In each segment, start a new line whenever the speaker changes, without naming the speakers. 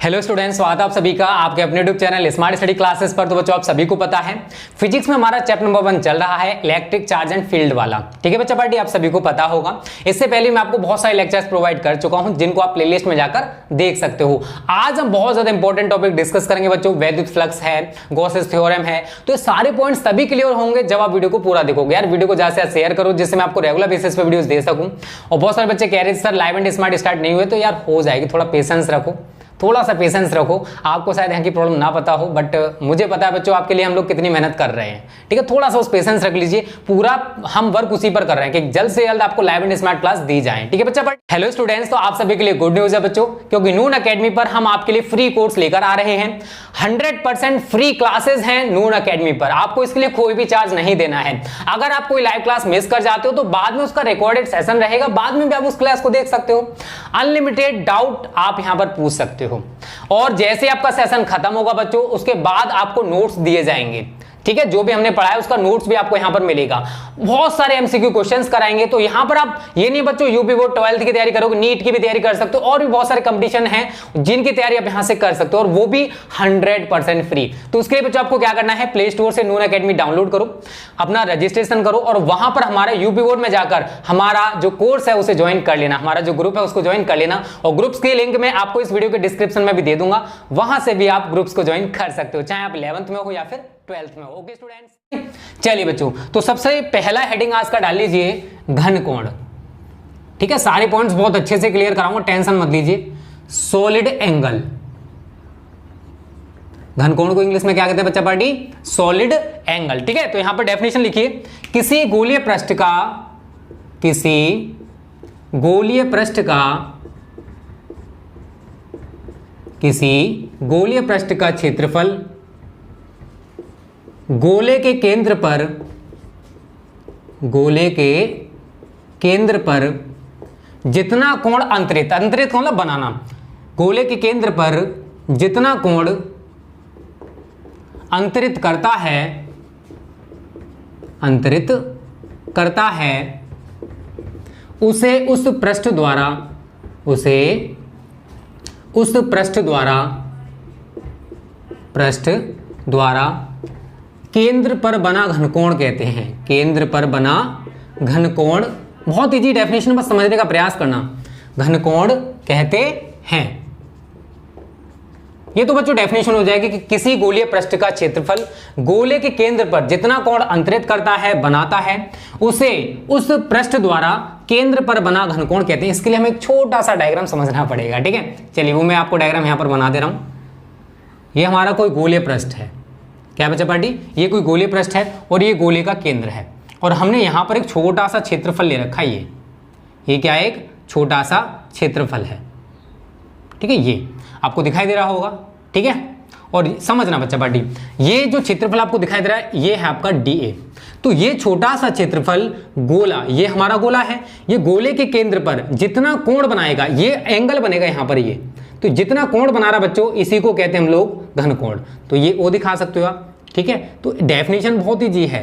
Hello students, स्वागत है आप सभी का आपके अपने YouTube channel smart study classes पर। तो बच्चों, आप सभी को पता है फिजिक्स में हमारा चैप्टर नंबर 1 चल रहा है, इलेक्ट्रिक चार्ज एंड फील्ड वाला। ठीक है बच्चा पार्टी, आप सभी को पता होगा। इससे पहले मैं आपको बहुत सारे लेक्चर्स प्रोवाइड कर चुका हूं जिनको आप प्लेलिस्ट में जाकर देख सकते हो। आज हम बहुत ज्यादा इंपॉर्टेंट टॉपिक डिस्कस करेंगे बच्चों। वैद्युत फ्लक्स है, गॉसेस थ्योरम है, तो ये सारे पॉइंट्स तभी क्लियर होंगे जब आप वीडियो को पूरा देखोगे। यार वीडियो को ज्यादा से शेयर करो जिससे मैं आपको रेगुलर बेसिस पे वीडियोस दे सकूं। और बहुत सारे बच्चे कह रहे थे sir live and smart start नहीं हुए, तो यार हो जाएगी, थोड़ा पेशेंस रखो, थोड़ा सा पेशेंस रखो। आपको शायद यहाँ की प्रॉब्लम ना पता हो, बट मुझे पता है बच्चों आपके लिए हम लोग कितनी मेहनत कर रहे हैं। ठीक है, थोड़ा सा उस पेशेंस रख लीजिए। पूरा हम वर्क उसी पर कर रहे हैं कि जल्द से जल्द आपको लाइव एंड स्मार्ट क्लास दी जाए। ठीक है बच्चा। बट हेलो स्टूडेंट्स, तो आप सभी के लिए गुड न्यूज है बच्चों, क्योंकि नून अकेडमी पर हम आपके लिए फ्री कोर्स लेकर आ रहे हैं। 100% फ्री क्लासेस हैं नून अकेडमी पर। आपको इसके लिए कोई भी चार्ज नहीं देना है। अगर आप कोई लाइव क्लास मिस कर जाते हो तो बाद में उसका रिकॉर्डेड सेशन रहेगा, बाद में भी आप उस क्लास को देख सकते हो। अनलिमिटेड डाउट आप यहां पर पूछ सकते हो। और जैसे आपका सेशन खत्म होगा बच्चों, उसके बाद आपको नोट्स दिए जाएंगे। ठीक है, जो भी हमने पढ़ा है उसका नोट्स भी आपको यहां पर मिलेगा। बहुत सारे एमसीक्यू क्वेश्चंस कराएंगे। तो यहां पर आप ये नहीं बच्चों यूपी बोर्ड 12th की तैयारी करोगे, नीट की भी तैयारी कर सकते हो, और भी बहुत सारे कंपटीशन हैं जिनकी तैयारी आप यहां से कर सकते हो, और वो भी 100% फ्री। तो उसके लिए बच्चों आपको क्या करना है, प्ले स्टोर से नून अकेडमी डाउनलोड करो, अपना रजिस्ट्रेशन करो, और वहां पर हमारा यूपी बोर्ड में जाकर हमारा जो कोर्स है उसे ज्वाइन कर लेना, हमारा जो ग्रुप है उसको ज्वाइन कर लेना। और ग्रुप्स की लिंक मैं आपको इस वीडियो के डिस्क्रिप्शन में भी दे दूंगा, वहां से भी आप ग्रुप्स को ज्वाइन कर सकते हो, चाहे आप 11th में हो या फिर 12th में हो। ओके स्टूडेंट्स, चलिए बच्चों, तो सबसे पहला हेडिंग आज का डाल लीजिए घन कोण। ठीक है, सारे पॉइंट्स बहुत अच्छे से क्लियर कराऊंगा, टेंशन मत लीजिए। सॉलिड एंगल, घन कोण को इंग्लिश में क्या कहते हैं बच्चा पार्टी, सॉलिड एंगल। ठीक है, तो यहां पर डेफिनेशन लिखिए, किसी गोलीय पृष्ठ का क्षेत्रफल गोले के केंद्र पर जितना कोण अंतरित को मतलब बनाना, गोले के केंद्र पर जितना कोण अंतरित करता है उसे उस पृष्ठ द्वारा केंद्र पर बना घनकोण कहते हैं। केंद्र पर बना घनकोण, बहुत इजी डेफिनेशन, बस समझने का प्रयास करना। घनकोण कहते हैं, ये तो बच्चों डेफिनेशन हो जाएगी कि किसी गोलीय पृष्ठ का क्षेत्रफल गोले के केंद्र पर जितना कोण अंतरित करता है, बनाता है, उसे उस पृष्ठ द्वारा केंद्र पर बना घनकोण कहते हैं। इसके लिए हमें एक छोटा सा डायग्राम समझना पड़ेगा। ठीक है, चलिए वो मैं आपको डायग्राम यहां पर बना दे रहा हूं। ये हमारा कोई गोलीय पृष्ठ है, क्या बच्चा पार्टी, ये कोई गोलीय पृष्ठ है और ये गोले का केंद्र है, और हमने यहां पर एक छोटा सा क्षेत्रफल ले रखा है। ये क्या है, एक छोटा सा क्षेत्रफल है। ठीक है, ये आपको दिखाई दे रहा होगा। ठीक है, और समझना बच्चा पार्टी, ये जो क्षेत्रफल आपको दिखाई दे रहा है ये है आपका DA। तो ये छोटा सा क्षेत्रफल गोला, ये हमारा गोला है, ये गोले के केंद्र पर जितना कोण बनाएगा, ये एंगल बनेगा यहां पर, ये तो जितना कोण बना रहा बच्चों, इसी को कहते हैं हम लोग घनकोण। तो ये ओ दिखा सकते हो आप। ठीक है, तो डेफिनेशन बहुत ईजी है,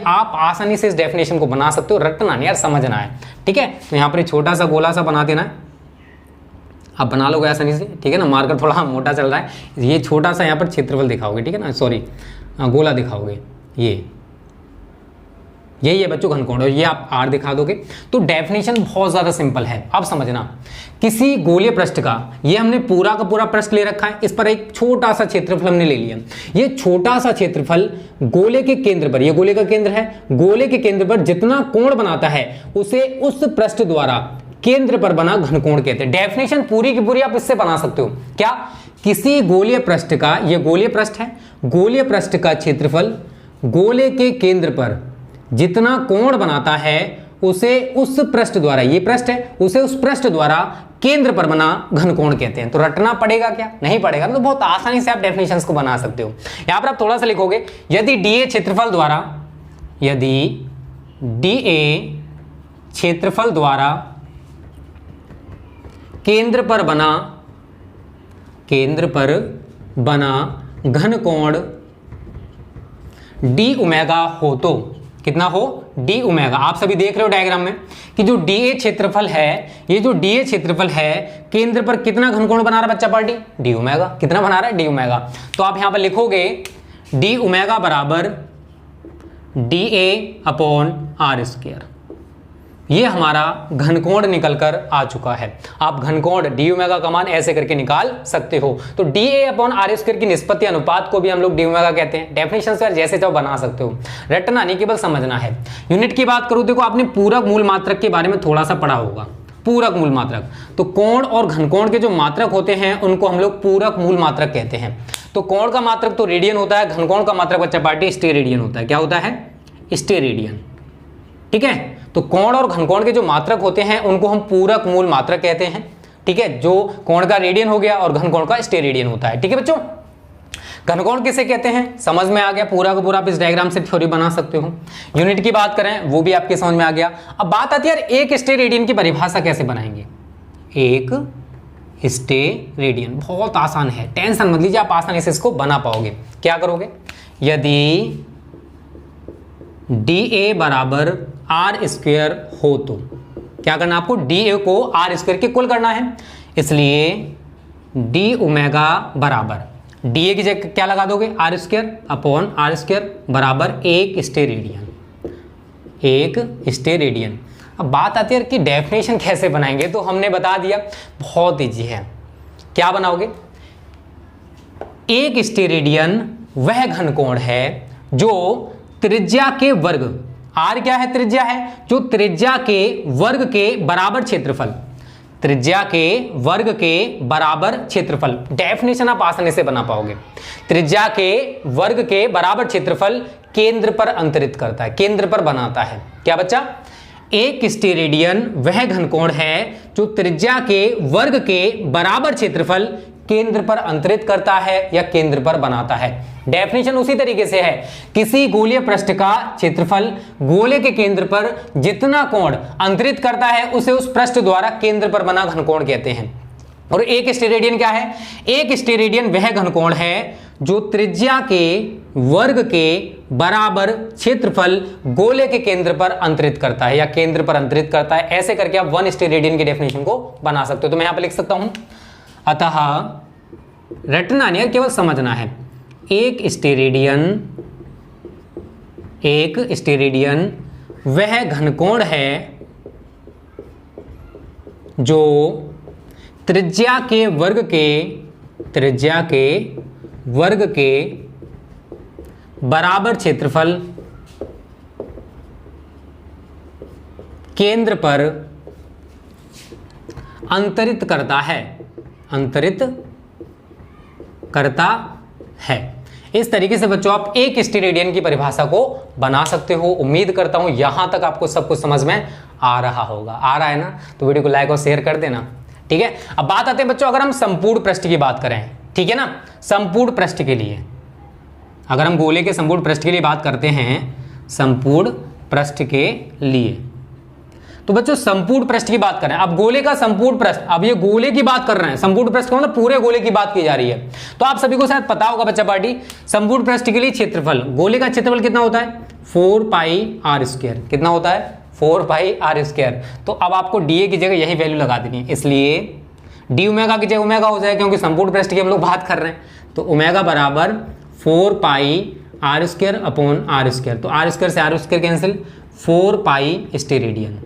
आप आसानी से इस डेफिनेशन को बना सकते हो, रटना नहीं यार, समझना है। ठीक है, तो यहाँ पर छोटा सा गोला सा बना देना है, आप बना लोगे आसानी से। ठीक है ना, मार्कर थोड़ा मोटा चल रहा है, ये छोटा सा यहाँ पर क्षेत्रफल दिखाओगे। ठीक है ना, सॉरी गोला दिखाओगे, यही है बच्चों घनकोण, और ये आप R दिखा दोगे। तो डेफिनेशन बहुत ज्यादा सिंपल है। अब समझना, किसी गोलीय पृष्ठ का, ये हमने पूरा का पूरा पृष्ठ ले रखा है, इस पर एक छोटा सा क्षेत्रफल हमने ले लिया। ये छोटा सा क्षेत्रफल गोले के केंद्र पर, ये गोले का केंद्र है, गोले के केंद्र पर जितना कोण बनाता है उसे उस पृष्ठ द्वारा केंद्र पर बना घनकोण कहते हैं। डेफिनेशन पूरी की पूरी आप इससे बना सकते हो। क्या, किसी गोलीय पृष्ठ का, ये गोलीय पृष्ठ है, गोलीय पृष्ठ का क्षेत्रफल गोले के केंद्र पर जितना कोण बनाता है उसे उस पृष्ठ द्वारा, ये पृष्ठ है, उसे उस पृष्ठ द्वारा केंद्र पर बना घनकोण कहते हैं। तो रटना पड़ेगा क्या, नहीं पड़ेगा, तो बहुत आसानी से आप डेफिनेशंस को बना सकते हो। यहां पर आप थोड़ा सा लिखोगे, यदि DA क्षेत्रफल द्वारा केंद्र पर बना घनकोण d ओमेगा हो तो, कितना हो, डी ओमेगा। आप सभी देख रहे हो डायग्राम में कि जो डी ए क्षेत्रफल है, ये जो डी ए क्षेत्रफल है केंद्र पर कितना घनकोण बना रहा है बच्चा पार्टी, डी ओमेगा। कितना बना रहा है, डी ओमेगा। तो आप यहां पर लिखोगे डी ओमेगा बराबर D A upon are square. ये हमारा घनकोण निकलकर आ चुका है। आप घनकोण डी ओमेगा का मान ऐसे करके निकाल सकते हो। तो D A upon are square की निष्पत्ति अनुपात को भी हम लोग डी ओमेगा कहते हैं। डेफिनेशन से जैसे चाहो बना सकते हो, रटना नहीं, केवल समझना है। यूनिट की बात करूं, देखो आपने पूरक मूल मात्रक के बारे में थोड़ा सा पढ़ा होगा। पूरक मूल मात्रक, तो कोण और घनकोण के जो मात्रक होते हैं उनको हम लोग पूरक मूल मात्रक कहते हैं। तो कोण का मात्रक तो रेडियन होता है, घनकोण का मात्रक बच्चा पार्टी स्टेरेडियन होता है। क्या होता है, स्टेरेडियन। ठीक है, तो कोण और घनकोण के जो मात्रक होते हैं उनको हम पूरक मूल मात्रक कहते हैं। ठीक है, जो कोण का रेडियन हो गया और घनकोण का स्टेरेडियन होता है। ठीक है बच्चों, घनकोण किसे कहते हैं समझ में आ गया, पूरा का पूरा आप इस डायग्राम से थ्योरी बना सकते हो। यूनिट की बात करें वो भी आपके समझ में आ गया। अब बात आती है यार एक स्टेरेडियन की परिभाषा कैसे बनाएंगे। एक स्टेरेडियन बहुत आसान है, टेंशन मत लीजिए, आप आसानी से इसको बना पाओगे। क्या करोगे, यदि डी ए बराबर आर स्क्वायर हो तो क्या करना आपको, डी ए को आर स्क्वायर के कुल करना है। इसलिए डी ओमेगा बराबर डी ए की जगह क्या लगा दोगे, R square upon are square बराबर एक स्टेरेडियन। एक स्टेरेडियन। अब बात आती है कि डेफिनेशन कैसे बनाएंगे, तो हमने बता दिया बहुत ईजी है। क्या बनाओगे, एक स्टेरेडियन वह घनकोण है जो त्रिज्या के वर्ग, आर क्या है, त्रिज्या है, जो त्रिज्या के वर्ग के बराबर क्षेत्रफल, त्रिज्या के वर्ग के बराबर क्षेत्रफल। डेफिनेशन आप आसानी से बना पाओगे। त्रिज्या के वर्ग के बराबर क्षेत्रफल केंद्र पर अंतरित करता है, केंद्र पर बनाता है। क्या बच्चा, एक स्टेरेडियन वह घनकोण है जो त्रिज्या के वर्ग के बराबर क्षेत्रफल केंद्र पर अंतरित करता है या केंद्र पर बनाता है। डेफिनेशन उसी तरीके से है, किसी गोलीय पृष्ठ का क्षेत्रफल गोले के केंद्र पर जितना कोण अंतरित करता है उसे उस पृष्ठ द्वारा केंद्र पर बना घनकोण कहते हैं। और एक स्टेरेडियन क्या है, एक स्टेरेडियन वह घनकोण है जो त्रिज्या के वर्ग के बराबर क्षेत्रफल गोले के केंद्र पर अंतरित करता है या केंद्र पर अंतरित करता है। ऐसे करके आप वन स्टेरेडियन की डेफिनेशन को बना सकते हो। तो मैं यहां पर लिख सकता हूं, अतः रटना नहीं, केवल समझना है। एक स्टेरेडियन वह घनकोण है जो त्रिज्या के वर्ग के बराबर क्षेत्रफल केंद्र पर अंतरित करता है। इस तरीके से बच्चों आप एक स्टेरेडियन की परिभाषा को बना सकते हो। उम्मीद करता हूं यहां तक आपको सब कुछ समझ में आ रहा होगा। आ रहा है ना, तो वीडियो को लाइक और शेयर कर देना। ठीक है, अब बात आते हैं बच्चों, अगर हम संपूर्ण पृष्ठ की बात करें, ठीक है ना, संपूर्ण पृष्ठ के लिए, अगर हम गोले के संपूर्ण पृष्ठ के लिए बात करते हैं, संपूर्ण पृष्ठ के लिए, तो बच्चों संपूर्ण पृष्ठ की बात करें। अब गोले का संपूर्ण पृष्ठ, अब ये गोले की बात कर रहे हैं, संपूर्ण पृष्ठ का मतलब पूरे गोले की बात की जा रही है। तो आप सभी को शायद पता होगा बच्चा पार्टी, संपूर्ण पृष्ठ के लिए क्षेत्रफल, गोले का क्षेत्रफल कितना होता है, 4 पाई आर स्क्वायर। कितना होता है, 4 पाई आर स्क्वायर। तो अब आपको डी ए की जगह यही वैल्यू लगा देनी है, इसलिए डी ओमेगा की जगह ओमेगा हो जाए, क्योंकि संपूर्ण पृष्ठ की हम लोग बात कर रहे हैं। तो ओमेगा बराबर 4 pi r square upon are square. तो आर स्क्वायर से r square cancel, 4 pi steradian.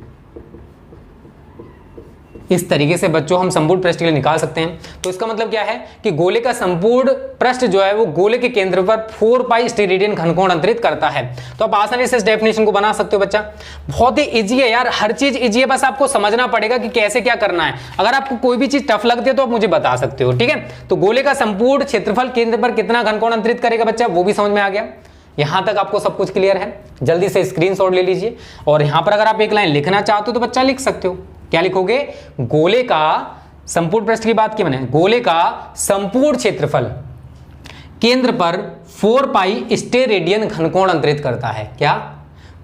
इस तरीके से बच्चों हम संपूर्ण पृष्ठ के लिए निकाल सकते हैं। तो इसका मतलब क्या है कि गोले का संपूर्ण पृष्ठ जो है वो गोले के केंद्र पर 4 पाई स्टेरेडियन घनकोण अंतरित करता है। तो आप आसानी से इस डेफिनेशन को बना सकते हो बच्चा। बहुत ही इजी है यार, हर चीज इजी है, बस आपको समझना पड़ेगा कि कैसे क्या करना है। अगर आपको कोई भी चीज टफ लगती है तो आप मुझे बता सकते हो। ठीक है, तो गोले का संपूर्ण क्षेत्रफल केंद्र पर कितना घनकोण अंतरित करेगा बच्चा, वो भी समझ में आ गया। यहां तक आपको सब कुछ क्लियर है। जल्दी से स्क्रीनशॉट ले लीजिए, और यहां पर अगर आप एक लाइन लिखना चाहते हो तो बच्चा लिख सकते हो। क्या लिखोगे, गोले का संपूर्ण पृष्ठ की बात की मैंने, गोले का संपूर्ण क्षेत्रफल केंद्र पर 4 पाई स्टेरेडियन घनकोण अंतरित करता है। क्या,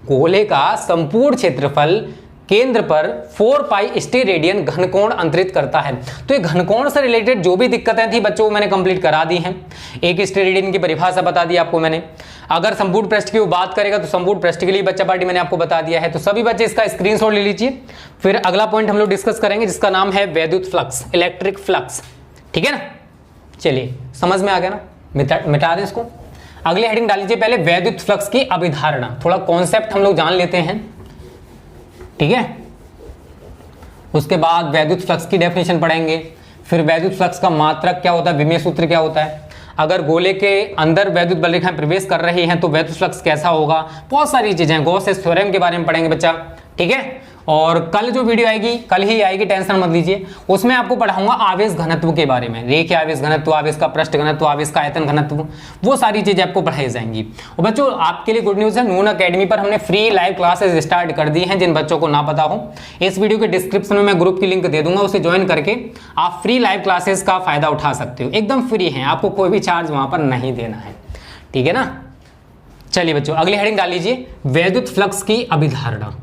गोले का संपूर्ण क्षेत्रफल केंद्र पर 4 पाई स्टेरेडियन घनकोण अंतरित करता है। तो ये घनकोण से रिलेटेड जो भी दिक्कतें थी बच्चों मैंने कंप्लीट करा दी हैं। एक स्टेरेडियन की परिभाषा बता दी आपको मैंने। अगर संपूर्ण पृष्ठ की वो बात करेगा तो संपूर्ण पृष्ठ के लिए बच्चा पार्टी मैंने आपको बता दिया है। तो सभी बच्चे इसका स्क्रीनशॉट ले लीजिए। फिर अगला पॉइंट हम लोग डिस्कस करेंगे जिसका नाम है वैद्युत फ्लक्स, इलेक्ट्रिक फ्लक्स। ठीक है ना, चलिए समझ में आ गया ना, मिटा दें इसको। अगली हेडिंग डाल लीजिए पहले वैद्युत फ्लक्स की अवधारणा, थोड़ा कॉन्सेप्ट हम लोग जान लेते हैं। ठीक है, उसके बाद वैद्युत फ्लक्स की डेफिनेशन पढ़ेंगे। फिर वैद्युत फ्लक्स का मात्रक क्या होता है, विमेय सूत्र क्या होता है, अगर गोले के अंदर वैद्युत बल रेखाएं प्रवेश कर रही हैं तो वैद्युत फ्लक्स कैसा होगा, बहुत सारी चीजें, गॉसेस थ्योरम के बारे में पढ़ेंगे बच्चा। ठीक है, और कल जो वीडियो आएगी कल ही आएगी, टेंशन मत लीजिए, उसमें आपको पढ़ाऊंगा आवेश घनत्व के बारे में, रेखीय आवेश घनत्व, आवेश का पृष्ठ घनत्व, आवेश का आयतन घनत्व, वो सारी चीजें आपको पढ़ाई जाएंगी। और बच्चों आपके लिए गुड न्यूज है, नून अकेडमी पर हमने फ्री लाइव क्लासेस स्टार्ट कर दी हैं। जिन बच्चों को ना पता हो, इस वीडियो के डिस्क्रिप्शन में मैं ग्रुप की लिंक दे दूंगा, उसे ज्वाइन करके आप फ्री लाइव क्लासेस का फायदा उठा सकते हो। एकदम फ्री है, आपको कोई भी चार्ज वहां पर नहीं देना है। ठीक है ना, चलिए बच्चों अगली हेडिंग डाल लीजिए वैद्युत फ्लक्स की अवधारणा।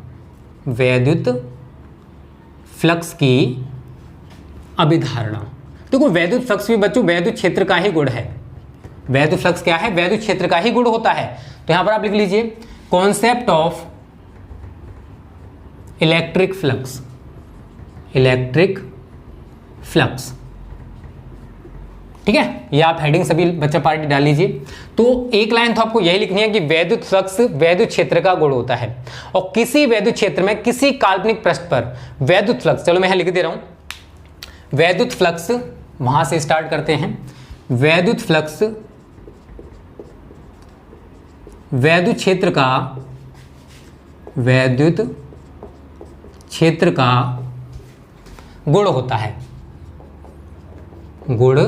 वैद्युत फ्लक्स की अवधारणा। देखो वैद्युत फ्लक्स भी बच्चों वैद्युत क्षेत्र का ही गुण है। वैद्युत फ्लक्स क्या है, वैद्युत क्षेत्र का ही गुण होता है। तो यहां पर आप लिख लीजिए concept of electric flux, electric flux. ठीक है, ये आप हेडिंग सभी बच्चा पार्टी डाल लीजिए। तो एक लाइन तो आपको यही लिखनी है कि वैद्युत फ्लक्स वैद्युत क्षेत्र का गुण होता है और किसी वैद्युत क्षेत्र में किसी काल्पनिक पृष्ठ पर वैद्युत फ्लक्स, चलो मैं यहां लिख दे रहा हूं वैद्युत फ्लक्स, वहां से स्टार्ट करते हैं। वैद्युत फ्लक्स वैद्युत क्षेत्र का, वैद्युत क्षेत्र का गुण होता है, गुण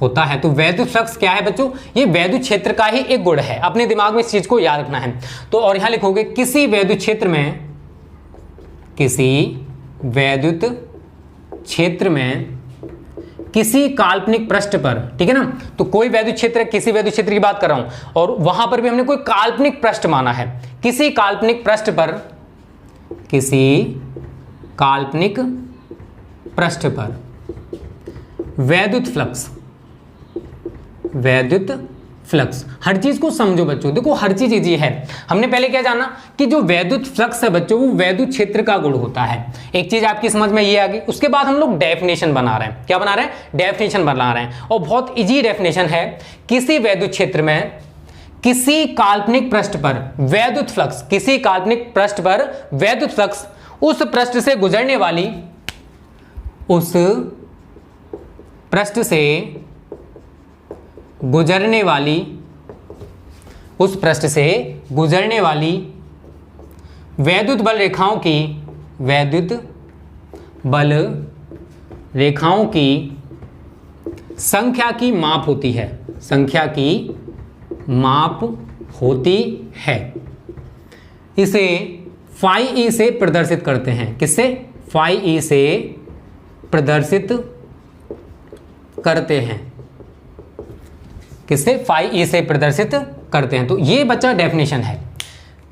होता है। तो वैद्युत फ्लक्स क्या है बच्चों, ये वैद्युत क्षेत्र का ही एक गुण है। अपने दिमाग में इस चीज को याद रखना है। तो और यहां लिखोगे किसी वैद्युत क्षेत्र में, किसी वैद्युत क्षेत्र में किसी काल्पनिक पृष्ठ पर। ठीक है ना, तो कोई वैद्युत क्षेत्र, किसी वैद्युत क्षेत्र की बात कर रहा हूं और वहां पर भी हमने कोई काल्पनिक पृष्ठ माना है। किसी काल्पनिक पृष्ठ पर, किसी काल्पनिक पृष्ठ पर वैद्युत फ्लक्स, वैद्युत फ्लक्स। हर चीज को समझो बच्चों, देखो हर चीज इजी है। हमने पहले क्या जाना कि जो वैद्युत फ्लक्स है बच्चों वो वैद्युत क्षेत्र का गुण होता है। एक चीज आपकी समझ में ये आ गई। उसके बाद हम लोग डेफिनेशन बना रहे हैं। क्या बना रहे हैं, डेफिनेशन बना रहे हैं। और बहुत इजी डेफिनेशन है, किसी वैद्युत क्षेत्र में किसी काल्पनिक पृष्ठ पर वैद्युत फ्लक्स, किसी काल्पनिक पृष्ठ पर वैद्युत फ्लक्स उस पृष्ठ से गुजरने वाली, उस पृष्ठ से गुजरने वाली, उस पृष्ठ से गुजरने वाली वैद्युत बल रेखाओं की, वैद्युत बल रेखाओं की संख्या की माप होती है, संख्या की माप होती है। इसे फाई ई से प्रदर्शित करते हैं। किससे, फाई ई से प्रदर्शित करते हैं। किससे, फाई ई से प्रदर्शित करते हैं। तो ये बच्चा डेफिनेशन है।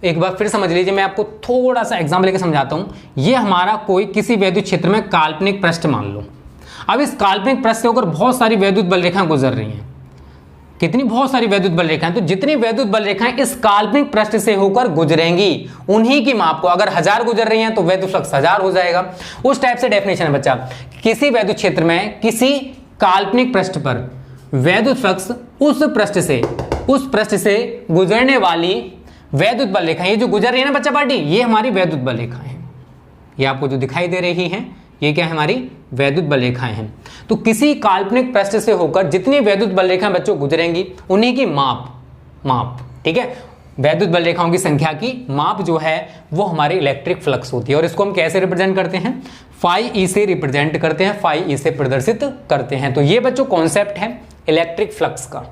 एक बार फिर समझ लीजिए, मैं आपको थोड़ा सा एग्जाम्पल लेकर समझाता हूं। ये हमारा कोई किसी वैद्युत क्षेत्र में काल्पनिक पृष्ठ मान लो। अब इस काल्पनिक पृष्ठ से होकर बहुत सारी वैद्युत बल रेखाएं गुजर रही हैं। कितनी, बहुत सारी वैद्युत बल रेखाएं। तो जितनी वैद्युत बल रेखाएं इस काल्पनिक पृष्ठ से होकर गुजरेंगी उन्हीं की माप को, अगर 1000 गुजर रही हैं तो वैद्युत फ्लक्स 1000 हो जाएगा। उस टाइप से डेफिनेशन है बच्चा। किसी वैद्युत क्षेत्र में किसी काल्पनिक पृष्ठ पर वैद्युत फ्लक्स उस पृष्ठ से गुजरने वाली वैद्युत बल रेखाएं, ये जो गुजर रही है ना बच्चा पार्टी, ये हमारी वैद्युत बल रेखाएं हैं। ये आपको जो दिखाई दे रही हैं ये क्या है, हमारी वैद्युत बल रेखाएं हैं। तो किसी काल्पनिक पृष्ठ से होकर जितनी वैद्युत बल रेखाएं बच्चों गुजरेंगी उन्हीं की माप, ठीक है, वैद्युत बल रेखाओं की संख्या की माप जो है वो हमारी इलेक्ट्रिक फ्लक्स होती है। और इसको हम कैसे रिप्रेजेंट करते हैं, फाई ई से रिप्रेजेंट करते हैं, फाई ई से प्रदर्शित करते हैं। तो ये बच्चों कॉन्सेप्ट है इलेक्ट्रिक फ्लक्स का।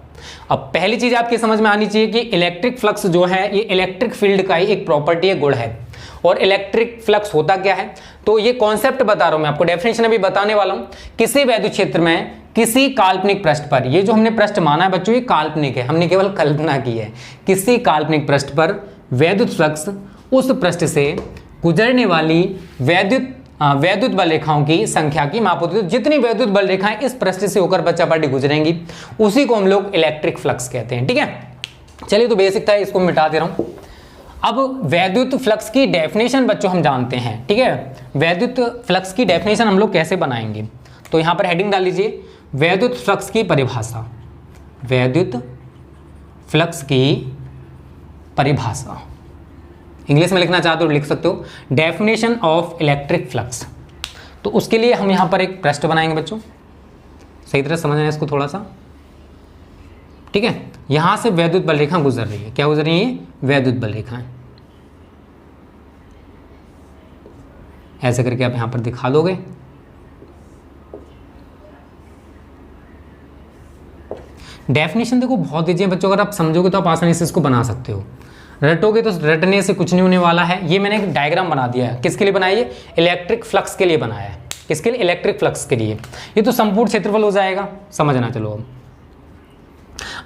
अब पहली चीज आपकी समझ में आनी चाहिए कि इलेक्ट्रिक फ्लक्स जो है ये इलेक्ट्रिक फील्ड का ही एक प्रॉपर्टी है, गुण है। और इलेक्ट्रिक फ्लक्स होता क्या है, तो ये कॉन्सेप्ट बता रहा हूं मैं आपको, डेफिनेशन अभी बताने वाला हूं। किसी वैद्युत क्षेत्र में किसी काल्पनिक पृष्ठ पर, ये जो हमने पृष्ठ माना है बच्चों ये काल्पनिक है, हमने केवल कल्पना की है। किसी काल्पनिक पृष्ठ पर वैद्युत फ्लक्स उस पृष्ठ से गुजरने वाली वैद्युत बल रेखाओं की संख्या की माप होती है। तो जितनी वैद्युत बल रेखाएं इस पृष्ठ से होकर बच्चा पार्टी गुजरेंगी उसी को हम लोग इलेक्ट्रिक फ्लक्स कहते हैं। ठीक है, चलिए तो बेसिक था, इसको मिटा दे रहा हूं। अब वैद्युत फ्लक्स की डेफिनेशन बच्चों हम जानते हैं। ठीक है, वैद्युत फ्लक्स की डेफिनेशन हम लोग कैसे बनाएंगे, तो यहां पर हेडिंग डाल लीजिए, वैद्युत फ्लक्स की परिभाषा। वैद्युत फ्लक्स की परिभाषा इंग्लिश में लिखना चाहते हो लिख सकते हो, डेफिनेशन ऑफ इलेक्ट्रिक फ्लक्स। तो उसके लिए हम यहां पर एक पृष्ठ बनाएंगे बच्चों, सही तरह समझना है इसको थोड़ा सा। ठीक है, यहां से वैद्युत बल रेखा गुजर रही है, क्या गुजर रही है, वैद्युत बल रेखाएं। ऐसे करके आप यहां पर दिखा दोगे। डेफिनेशन देखो बहुत ईजी है बच्चों, अगर आप समझोगे तो आप आसानी से इसको बना सकते हो। रटोगे तो रटने से कुछ नहीं होने वाला है। ये मैंने एक डायग्राम बना दिया है, किसके लिए बनाया है, इलेक्ट्रिक फ्लक्स के लिए बनाया है। किसके लिए, इलेक्ट्रिक फ्लक्स के लिए। ये तो संपूर्ण क्षेत्रफल हो जाएगा, समझना। चलो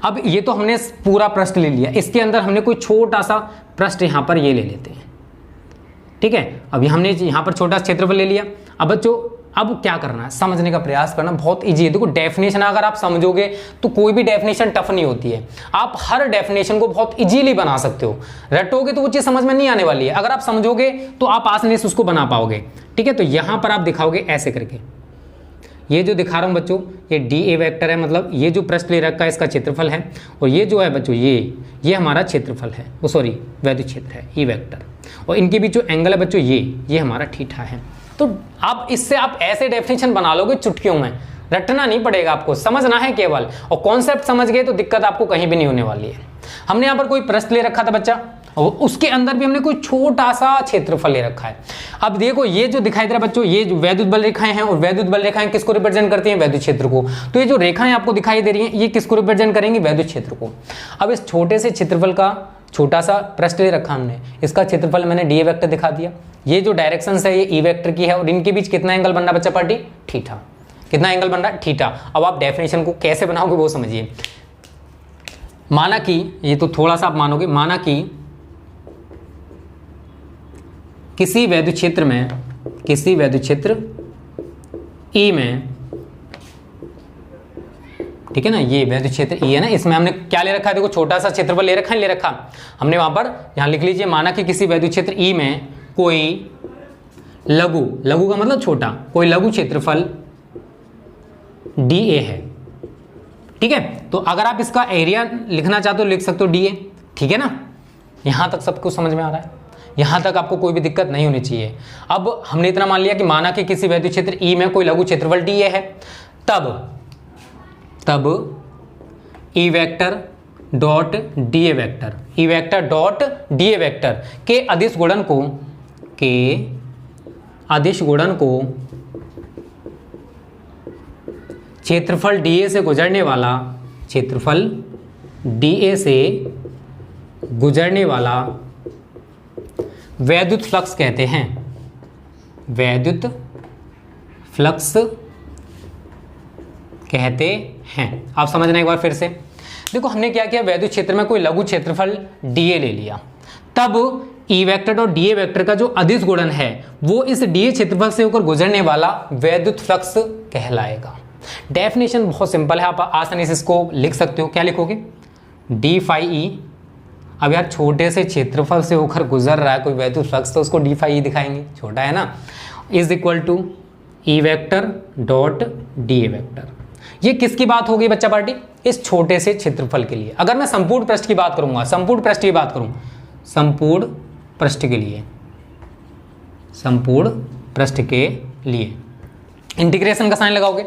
अब ये तो हमने पूरा पृष्ठ ले लिया, इसके अंदर हमने कोई छोटा सा पृष्ठ यहां पर ये ले लेते हैं। ठीक है, अब हमने यहां पर छोटा क्षेत्रफल ले लिया। अब बच्चों अब क्या करना है, समझने का प्रयास करना, बहुत इजी है। देखो डेफिनेशन अगर आप समझोगे तो कोई भी डेफिनेशन टफ नहीं होती है। आप हर डेफिनेशन को बहुत इजीली बना सकते हो। रटोगे तो वो चीज समझ में नहीं आने वाली है, अगर आप समझोगे तो आप आसानी से उसको बना पाओगे। ठीक है, तो यहां पर आप दिखाओगे ऐसे करके, ये जो दिखा रहा हूं बच्चों, ये डी ए वेक्टर है, मतलब ये जो पृष्ठ ले रखा है इसका क्षेत्रफल है, और ये जो है बच्चों ये हमारा क्षेत्रफल है, वो सॉरी वैद्युत क्षेत्र है, ई वेक्टर। और इनके बीच जो एंगल है बच्चों ये हमारा थीटा है। तो आप इससे आप ऐसे डेफिनेशन बना लोगे चुटकियों में, रटना नहीं पड़ेगा आपको, समझना है केवल। और कॉन्सेप्ट समझ गए तो दिक्कत आपको कहीं भी नहीं होने वाली है। हमने यहाँ पर कोई पृष्ठ ले रखा था बच्चा, और उसके अंदर भी हमने कोई छोटा सा क्षेत्रफल ले रखा है। अब देखो ये जो दिखाई दे रहा है बच्चों, ये जो वैद्युत बल रेखाएं हैं, और वैद्युत बल रेखाएं किसको रिप्रेजेंट करती हैं, वैद्युत क्षेत्र को। तो ये जो रेखाएं आपको दिखाई दे रही हैं ये किसको रिप्रेजेंट करेंगी, वैद्युत क्षेत्र को। अब इस छोटे से क्षेत्रफल का छोटा सा पृष्ठ ले रखा हमने, इसका क्षेत्रफल मैंने डी वेक्टर दिखा दिया। ये जो डायरेक्शन है ये ई वेक्टर की है, और इनके बीच कितना एंगल बन रहा है बच्चा पार्टी, थीटा। कितना एंगल बन रहा है, थीटा। अब आप डेफिनेशन को कैसे बनाओगे वो समझिए। माना कि ये तो थोड़ा सा आप मानोगे, माना कि किसी वैद्युत क्षेत्र ई में, ठीक है ना, ये वैद्युत क्षेत्र ई है ना, इसमें हमने क्या ले रखा है, देखो छोटा सा क्षेत्रफल ले रखा है, ले रखा हमने वहां पर, यहां लिख लीजिए, माना कि किसी वैद्युत क्षेत्र ई में कोई लघु का मतलब छोटा, कोई लघु क्षेत्रफल डी ए है। ठीक है, तो अगर आप इसका एरिया लिखना चाहते हो लिख सकते हो डी ए। ठीक है ना, यहां तक सब कुछ समझ में आ रहा है, यहां तक आपको कोई भी दिक्कत नहीं होनी चाहिए। अब हमने इतना मान लिया कि माना कि किसी वैद्युत क्षेत्र ई में कोई लघु क्षेत्रफल डी ए है, तब ई vector dot D A vector, E vector dot D A vector के अदिश गुणन को क्षेत्रफल डीए से गुजरने वाला वैद्युत फ्लक्स कहते हैं। वैद्युत फ्लक्स कहते हैं। आप समझना एक बार फिर से, देखो हमने क्या किया, वैद्युत क्षेत्र में कोई लघु क्षेत्रफल डीए ले लिया, तब ई वेक्टर और डीए वेक्टर का जो अदिश गुणन है वो इस डीए क्षेत्रफल से होकर गुजरने वाला वैद्युत फ्लक्स कहलाएगा। डेफिनेशन बहुत सिंपल है, आप आसानी से इसको लिख सकते हो। क्या लिखोगे, डी फाई ई। अब यार छोटे से क्षेत्रफल से होकर गुजर रहा है कोई वैद्युत फ्लक्स, तो उसको डी फाई ई दिखाएंगे, छोटा है ना, is equal to E vector dot D A vector. ये किसकी बात होगी बच्चा पार्टी, इस छोटे से क्षेत्रफल के लिए। अगर मैं संपूर्ण पृष्ठ की बात करूंगा, संपूर्ण पृष्ठ की बात करूं, संपूर्ण पृष्ठ के लिए इंटीग्रेशन का साइन लगाओगे,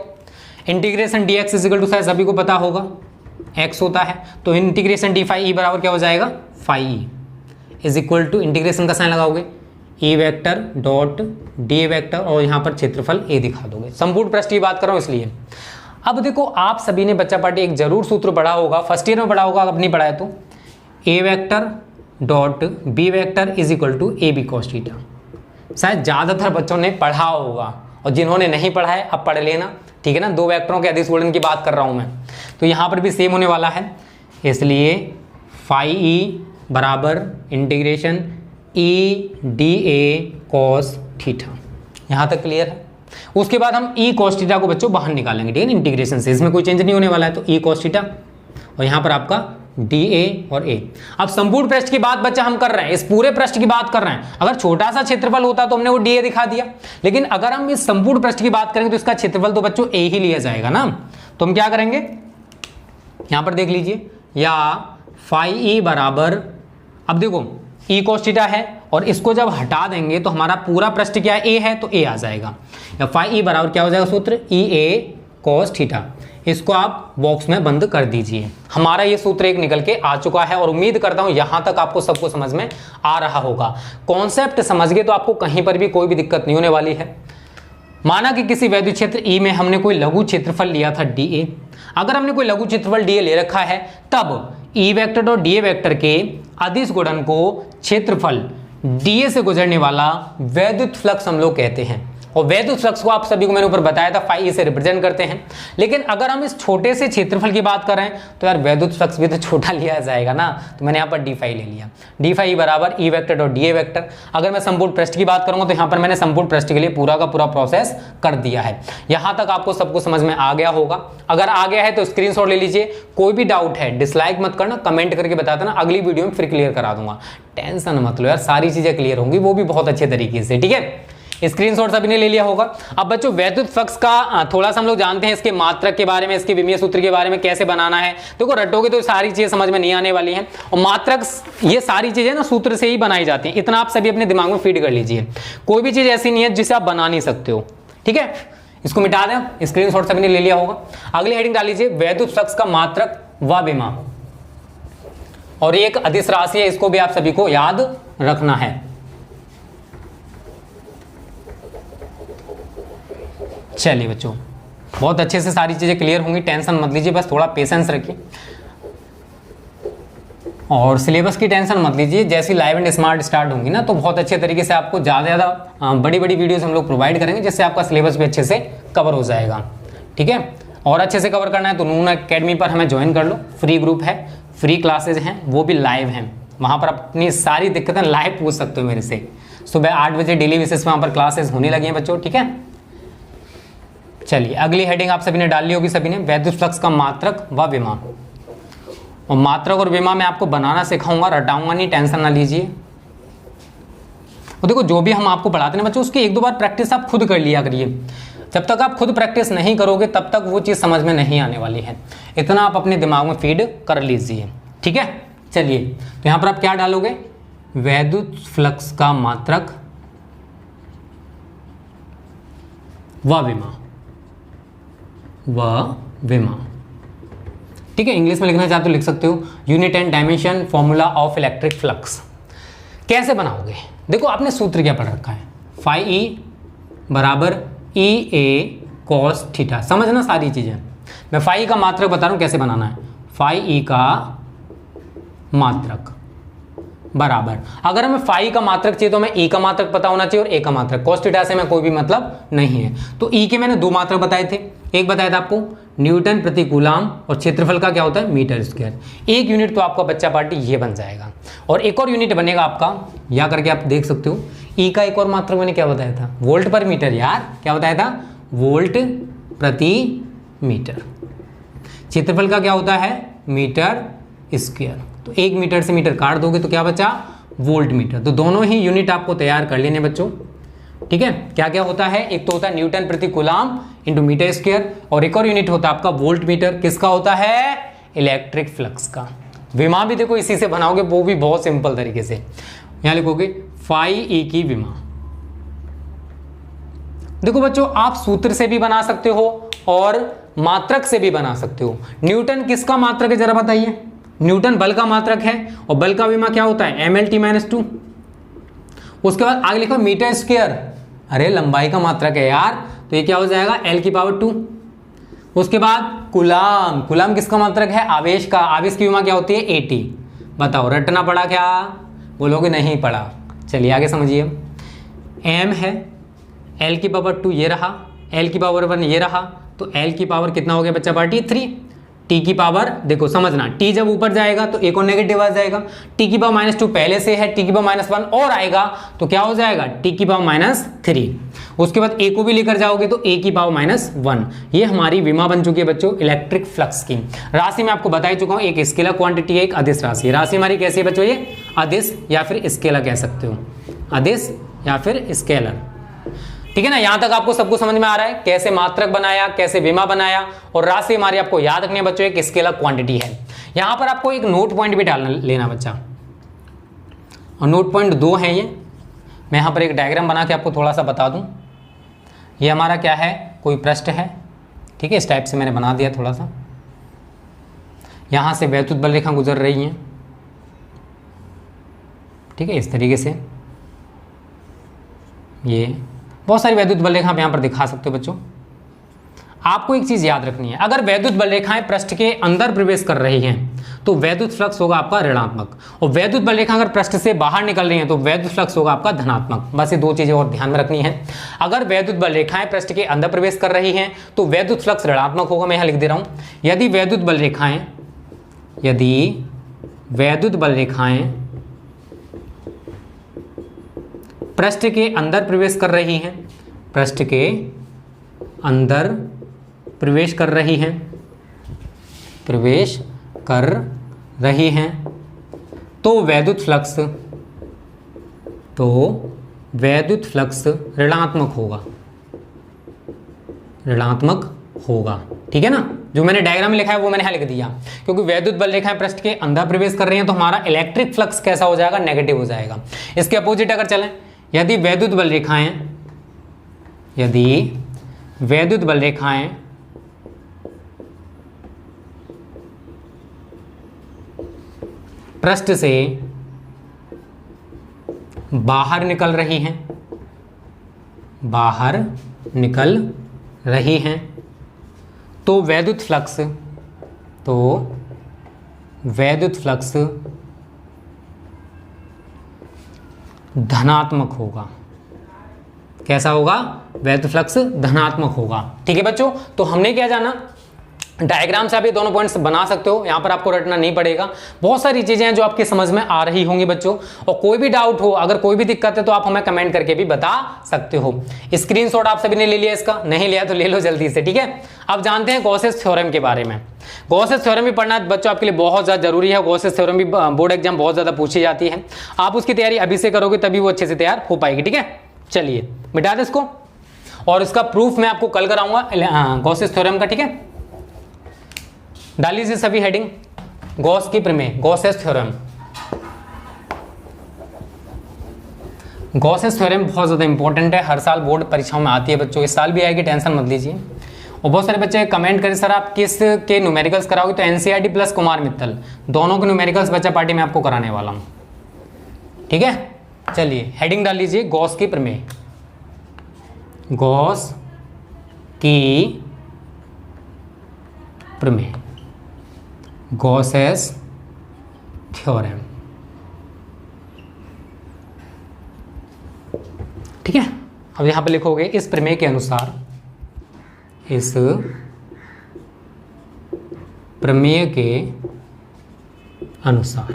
integration D X is equal to शायद सभी को पता होगा x होता है, तो इंटीग्रेशन डी फाई ई बराबर क्या हो जाएगा, phi E is equal to integration का साइन लगाओगे E vector dot D vector, और यहाँ पर क्षेत्रफल ए दिखा दोगे। संपूर्ण पृष्ठ की बात कर रहा हूँ इसलिए। अब देखो आप सभी ने बच्चा पार्टी एक जरूर सूत्र पढ़ा होगा, फर्स्ट ईयर में पढ़ा होगा, अब नहीं पढ़ा है तो, A vector dot B vector is equal to A B cos theta. शायद ज़्यादातर बच्चों ने पढ़ा होगा, और जिन्होंने नहीं पढ़ा है अब पढ़ लेना, ठीक है ना। दो वेक्टरों के अदिश गुणन की बात कर रहा हूँ मैं, तो यहाँ पर भी सेम होने वाला है, इसलिए फाई ई बराबर integration E D A cos theta. यहाँ तक क्लियर है। उसके बाद हम ई कॉस थीटा को बच्चों बाहर निकालेंगे, ठीक है, इंटीग्रेशन से, इसमें कोई चेंज नहीं होने वाला है। तो ई कॉस थीटा और यहाँ पर आपका डी ए और ए। अब संपूर्ण पृष्ठ की बात बच्चा हम कर रहे हैं, इस पूरे पृष्ठ की बात कर रहे हैं। अगर छोटा सा क्षेत्रफल होता तो हमने वो डी ए दिखा दिया, लेकिन अगर हम इस संपूर्ण पृष्ठ की बात करेंगे तो इसका क्षेत्रफल तो बच्चों ए ही लिया जाएगा ना। तो हम क्या करेंगे, यहां पर देख लीजिए, या फाई ई बराबर, अब देखो ई कॉस थीटा है और इसको जब हटा देंगे तो हमारा पूरा पृष्ठ क्या है, ए है, तो ए आ जाएगा। या फाई ई बराबर क्या हो जाएगा सूत्र, ई ए कॉस थीटा। इसको आप बॉक्स में बंद कर दीजिए। हमारा ये सूत्र एक निकल के आ चुका है और उम्मीद करता हूं यहां तक आपको सबको समझ में आ रहा होगा। कॉन्सेप्ट समझ गए तो आपको कहीं पर भी कोई भी दिक्कत नहीं होने वाली है। माना कि किसी वैद्युत क्षेत्र ई में हमने कोई लघु क्षेत्रफल लिया था डी ए। अगर हमने कोई लघु क्षेत्रफल डी ए ले रखा है तब ई वेक्टर और डी ए वेक्टर के अदिश गुणन को क्षेत्रफल डी ए से गुजरने वाला वैद्युत फ्लक्स हम लोग कहते हैं। और वैद्युत फ्लक्स को आप सभी को मैंने ऊपर बताया था फाई से रिप्रेजेंट करते हैं। लेकिन अगर हम इस छोटे से क्षेत्रफल की बात करें तो यार वैद्युत फ्लक्स भी तो छोटा लिया जाएगा ना, तो मैंने यहाँ पर डी फाई ले लिया। डी फाई बराबर ई वेक्टर और डी ए वेक्टर। अगर मैं संपूर्ण पृष्ठ की बात करूंगा तो यहाँ पर मैंने संपूर्ण पृष्ठ के लिए पूरा का पूरा प्रोसेस कर दिया है। यहाँ तक आपको सबको समझ में आ गया होगा। अगर आ गया है तो स्क्रीनशॉट ले लीजिए। कोई भी डाउट है डिसलाइक मत करना, कमेंट करके बता देना, अगली वीडियो में फिर क्लियर करा दूंगा। टेंशन मत लो यार, सारी चीजें क्लियर होंगी, वो भी बहुत अच्छे तरीके से, ठीक है। स्क्रीनशॉट सभी ने ले लिया होगा। अब बच्चों वैद्युत फ्लक्स का थोड़ा सा हम लोग जानते हैं, इसके मात्रक के बारे में, इसके विमीय सूत्र के बारे में कैसे बनाना है। देखो रटोगे तो सारी चीजें समझ में नहीं आने वाली हैं। और मात्रक ये सारी चीजें ना सूत्र से ही बनाई जाती हैं, इतना आप सभी अपने दिमाग में फीड कर लीजिए। कोई भी चीज ऐसी नहीं है जिसे आप बना नहीं सकते हो, ठीक है। इसको मिटा दें, स्क्रीनशॉट सभी ने ले लिया होगा। अगली हेडिंग डाल लीजिए, वैद्युत फ्लक्स का मात्रक व विमा। और एक अदिश राशि है, इसको भी आप सभी को याद रखना है। चलिए बच्चों, बहुत अच्छे से सारी चीजें क्लियर होंगी, टेंशन मत लीजिए, बस थोड़ा पेशेंस रखिए और सिलेबस की टेंशन मत लीजिए। जैसी लाइव एंड स्मार्ट स्टार्ट होंगी ना तो बहुत अच्छे तरीके से आपको ज़्यादा बड़ी बड़ी वीडियोस हम लोग प्रोवाइड करेंगे, जिससे आपका सिलेबस भी अच्छे से कवर हो जाएगा, ठीक है। और अच्छे से कवर करना है तो नून अकेडमी पर हमें ज्वाइन कर लो, फ्री ग्रुप है, फ्री क्लासेज हैं, वो भी लाइव हैं। वहाँ पर अपनी सारी दिक्कतें लाइव पूछ सकते हो मेरे से। सुबह 8 बजे डेली बेसिस पे वहाँ पर क्लासेज होने लगी हैं बच्चों, ठीक है। चलिए अगली हेडिंग आप सभी ने डाल ली होगी, सभी ने, वैद्युत फ्लक्स का मात्रक व विमा। और मात्रक और विमा मैं आपको बनाना सिखाऊंगा, रटाऊंगा नहीं, टेंशन ना लीजिए। और देखो जो भी हम आपको पढ़ाते हैं बच्चों, उसकी एक दो बार प्रैक्टिस आप खुद कर लिया करिए। जब तक आप खुद प्रैक्टिस नहीं करोगे तब तक वो चीज़ समझ में नहीं आने वाली है। इतना आप अपने दिमाग में फीड कर लीजिए, ठीक है। चलिए तो यहाँ पर आप क्या डालोगे, वैद्युत फ्लक्स का मात्रक व विमा, ठीक है। इंग्लिश में लिखना चाहते हो लिख सकते हो, unit and dimension formula of electric flux. कैसे बनाओगे, देखो आपने सूत्र क्या पढ़ रखा है, फाई ई बराबर ई ए कॉस थीटा। समझना सारी चीजें, मैं फाई का मात्रक बता रहा हूं कैसे बनाना है। फाई ई का मात्रक बराबर, अगर हमें फाई का मात्रक चाहिए तो हमें ई का मात्रक पता होना चाहिए और ए का मात्रक। कॉस थीटा से हमें कोई भी मतलब नहीं है। तो ई के मैंने 2 मात्रक बताए थे, एक बताया था आपको न्यूटन प्रति कूलाम और क्षेत्रफल का क्या होता है मीटर स्क्वायर। एक यूनिट तो आपका बच्चा पार्टी ये बन जाएगा और एक और यूनिट बनेगा आपका, या करके आप देख सकते हो। ई का एक और मात्रक मैंने क्या बताया था, वोल्ट पर मीटर। यार क्या बताया था, वोल्ट प्रति मीटर। क्षेत्रफल का क्या होता है, मीटर स्क्वायर। तो 1 मीटर से मीटर काट दोगे तो क्या बचा, वोल्ट मीटर। तो दोनों ही यूनिट आपको तैयार कर लेने बच्चों, ठीक है। क्या क्या होता है, एक तो होता है न्यूटन प्रति कूलाम इंटू मीटर स्क्वायर, और एक और यूनिट होता है आपका वोल्ट मीटर। किसका होता है, इलेक्ट्रिक फ्लक्स का। विमा भी देखो इसी से बनाओगे, वो भी बहुत सिंपल तरीके से। यहां लिखोगे फाई ई की विमा। देखो बच्चों आप सूत्र से भी बना सकते हो और मात्रक से भी बना सकते हो। न्यूटन किसका मात्रक है जरा बताइए, न्यूटन बल का मात्रक है और बल का विमा क्या होता है, mlt-2। उसके बाद आगे लिखो मीटर स्क्वायर, अरे लंबाई का मात्रक है यार, तो ये क्या हो जाएगा l⁻²। उसके बाद कूलाम, कूलाम किसका मात्रक है, आवेश का। आवेश की विमा क्या होती है, AT। बताओ रटना पड़ा क्या, बोलोगे नहीं पड़ा। चलिए आगे समझिए, m है, l⁻² ये रहा, l⁻1 ये रहा, तो l की पावर कितना हो गया बच्चा पार्टी 3। टी की पावर, देखो समझना, टी जब ऊपर जाएगा तो एक और नेगेटिव आ जाएगा, टी की पावर -2 पहले से है, टी की पावर -1 और आएगा तो क्या हो जाएगा, टी की पावर -3। उसके बाद ए को भी लेकर जाओगे तो ए की पावर -1। ये हमारी विमा बन चुकी है बच्चों इलेक्ट्रिक फ्लक्स की। राशि मैं आपको बता ही चुका हूं, एक स्केलर क्वांटिटी है, एक अदिश राशि। राशि हमारी कैसी है बच्चों, ये अदिश या फिर स्केलर कह सकते हो, अदिश या फिर स्केलर, ठीक है ना। यहां तक आपको सब कुछ समझ में आ रहा है, कैसे मात्रक बनाया, कैसे विमा बनाया, और राशि हमारी आपको याद रखनी है बच्चों, एक स्केलर क्वांटिटी है। यहां पर आपको एक नोट पॉइंट भी डालना लेना बच्चा, और नोट पॉइंट 2 है ये। मैं यहां पर एक डायग्राम बना के आपको थोड़ा सा बता दूं। ये हमारा क्या है, कोई पृष्ठ है, ठीक है, इस टाइप से मैंने बना दिया थोड़ा सा। यहां से वैद्युत बल रेखा गुजर रही है, ठीक है, इस तरीके से। ये बहुत सारी वैद्युत बल रेखा आप यहाँ पर दिखा सकते हो बच्चों। आपको एक चीज़ याद रखनी है, अगर वैद्युत बल रेखाएं पृष्ठ के अंदर प्रवेश कर रही हैं तो वैद्युत फ्लक्स होगा आपका ऋणात्मक, और वैद्युत बल रेखा अगर पृष्ठ से बाहर निकल रही हैं तो वैद्युत फ्लक्स होगा आपका धनात्मक। बस ये 2 चीज़ें और ध्यान में रखनी है। अगर वैद्युत बल रेखाएं पृष्ठ के अंदर प्रवेश कर रही हैं तो वैद्युत फ्लक्स ऋणात्मक होगा। मैं यहाँ लिख दे रहा हूँ, यदि वैद्युत बल रेखाएं पृष्ठ के अंदर प्रवेश कर रही हैं, पृष्ठ के अंदर प्रवेश कर रही हैं, तो वैद्युत फ्लक्स ऋणात्मक होगा, ठीक है ना। जो मैंने डायग्राम में लिखा है वो मैंने यहाँ लिख दिया, क्योंकि वैद्युत बल रेखाएं पृष्ठ के अंदर प्रवेश कर रही हैं तो हमारा इलेक्ट्रिक फ्लक्स कैसा हो जाएगा, नेगेटिव हो जाएगा। इसके अपोजिट अगर चलें, यदि वैद्युत बल रेखाएं पृष्ठ से बाहर निकल रही हैं तो वैद्युत फ्लक्स धनात्मक होगा। कैसा होगा, वैद्युत फ्लक्स धनात्मक होगा, ठीक है बच्चों। तो हमने क्या जाना, डायग्राम से आप ये दोनों पॉइंट्स बना सकते हो, यहां पर आपको रटना नहीं पड़ेगा। बहुत सारी चीजें हैं जो आपकी समझ में आ रही होंगी बच्चों, और कोई भी डाउट हो, अगर कोई भी दिक्कत है तो आप हमें कमेंट करके भी बता सकते हो। स्क्रीनशॉट आप सभी ने ले लिया, इसका नहीं लिया तो ले लो जल्दी से, ठीक है। अब जानते हैं गॉसेस थ्योरम के बारे में। गॉसेस थ्योरम भी पढ़ना बच्चों आपके लिए बहुत ज़्यादा जरूरी है। गॉसेस थ्योरम भी बोर्ड एग्जाम बहुत ज़्यादा पूछी जाती है, आप उसकी तैयारी अभी से करोगे तभी वो अच्छे से तैयार हो पाएगी, ठीक है। चलिए मिटा दे इसको, और इसका प्रूफ मैं आपको कल कराऊंगा गॉसेस थ्योरम का, ठीक है। डाल लीजिए सभी हेडिंग, गॉस की प्रमेय, गॉसेस थ्योरम। गॉसेस थ्योरम बहुत ज़्यादा इंपॉर्टेंट है, हर साल बोर्ड परीक्षाओं में आती है बच्चों, इस साल भी आएगी, टेंशन मत लीजिए। और बहुत सारे बच्चे कमेंट करें सर आप किस के न्यूमेरिकल्स कराओगे, तो एनसीईआरटी प्लस कुमार मित्तल दोनों के न्यूमेरिकल्स बच्चा पार्टी में आपको कराने वाला हूँ, ठीक है। चलिए हेडिंग डाल लीजिए, गॉस की प्रमेय, गॉस की प्रमेय, गॉसेस थ्योरम, ठीक है। अब यहां पे लिखोगे इस प्रमेय के अनुसार, इस प्रमेय के अनुसार,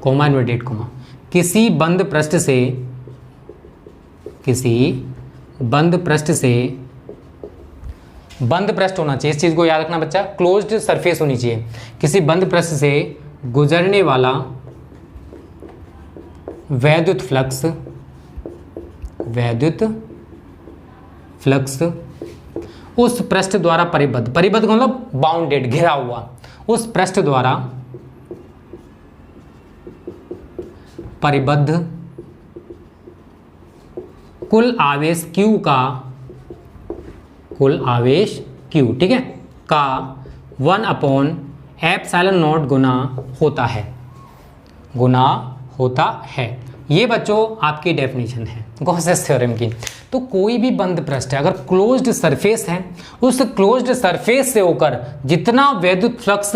कोमा इनवर्टेड कोमा, किसी बंद पृष्ठ से बंद पृष्ठ होना चाहिए, इस चीज को याद रखना बच्चा, क्लोज्ड सरफेस होनी चाहिए। किसी बंद पृष्ठ से गुजरने वाला वैद्युत फ्लक्स उस पृष्ठ द्वारा परिबद्ध का मतलब बाउंडेड, घिरा हुआ, उस पृष्ठ द्वारा परिबद्ध कुल आवेश Q, ठीक है, का 1/ε0 गुना होता है। ये बच्चों आपकी डेफिनेशन है गॉसेस थ्योरम की। तो कोई भी बंद पृष्ठ है, अगर क्लोज्ड सरफेस है, उस क्लोज्ड सरफेस से होकर जितना वैद्युत फ्लक्स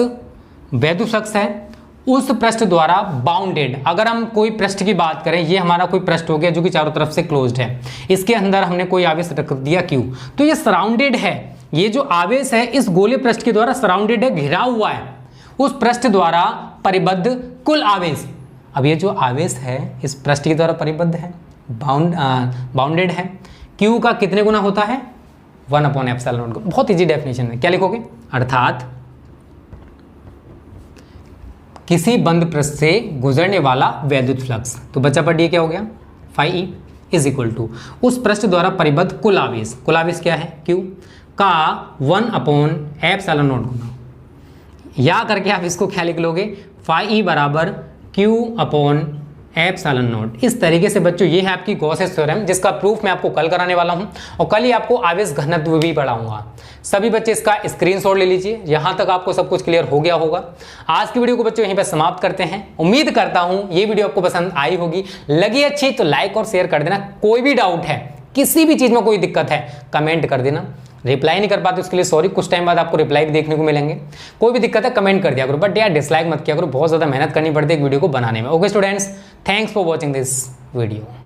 है उस पृष्ठ द्वारा बाउंडेड, अगर हम कोई पृष्ठ की बात करें, ये हमारा कोई पृष्ठ हो गया जो कि चारों तरफ से क्लोज्ड है, इसके अंदर हमने कोई आवेश रख दिया Q, तो ये सराउंडेड है ये जो आवेश है इस गोलीय पृष्ठ के द्वारा सराउंडेड है, घिरा हुआ है, उस पृष्ठ द्वारा परिबद्ध कुल आवेश। अब ये जो आवेश है इस पृष्ठ के द्वारा परिबद्ध है, बाउंडेड है, Q का कितने गुना होता है 1/ε0। बहुत इजी डेफिनेशन है, क्या लिखोगे, अर्थात किसी बंद पृष्ठ से गुजरने वाला वैद्युत फ्लक्स। तो बच्चा पर डी क्या हो गया, φE इज इक्वल टू उस पृष्ठ द्वारा परिबद्ध कुल आवेश। कुल आवेश क्या है, Q का 1/ε0 गुना, या करके आप इसको क्या लिख लोगे, φE बराबर Q/ε0। इस तरीके से बच्चों ये है आपकी गॉसेस थ्योरम, जिसका प्रूफ मैं आपको कल कराने वाला हूं और कल ही आपको आवेश घनत्व भी पढ़ाऊंगा। सभी बच्चे इसका स्क्रीनशॉट ले लीजिए। यहां तक आपको सब कुछ क्लियर हो गया होगा। आज की वीडियो को बच्चों यहीं पर समाप्त करते हैं। उम्मीद करता हूं ये वीडियो आपको पसंद आई होगी, लगी अच्छी तो लाइक और शेयर कर देना। कोई भी डाउट है, किसी भी चीज में कोई दिक्कत है, कमेंट कर देना। रिप्लाई नहीं कर पाते उसके लिए सॉरी, कुछ टाइम बाद आपको रिप्लाई भी देखने को मिलेंगे। कोई भी दिक्कत है कमेंट कर दिया करो, बट यार डिसलाइक मत किया करो, बहुत ज़्यादा मेहनत करनी पड़ती है एक वीडियो को बनाने में। Okay students, thanks for watching this video.